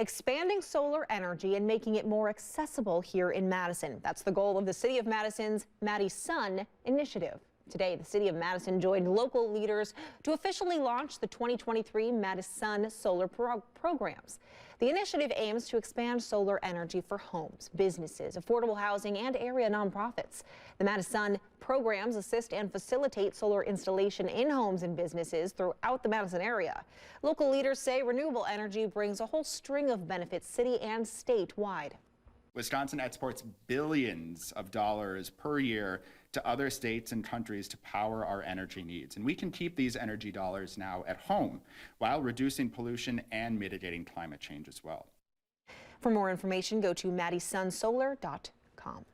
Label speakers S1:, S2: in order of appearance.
S1: expanding solar energy and making it more accessible here in Madison. That's the goal of the City of Madison's MadiSUN initiative. Today, the City of Madison joined local leaders to officially launch the 2023 MadiSUN solar programs. The initiative aims to expand solar energy for homes, businesses, affordable housing, and area nonprofits. The MadiSUN programs assist and facilitate solar installation in homes and businesses throughout the Madison area. Local leaders say renewable energy brings a whole string of benefits city and statewide.
S2: Wisconsin exports billions of dollars per year to other states and countries to power our energy needs. And we can keep these energy dollars now at home while reducing pollution and mitigating climate change as well.
S1: For more information, go to MadiSUNsolar.com.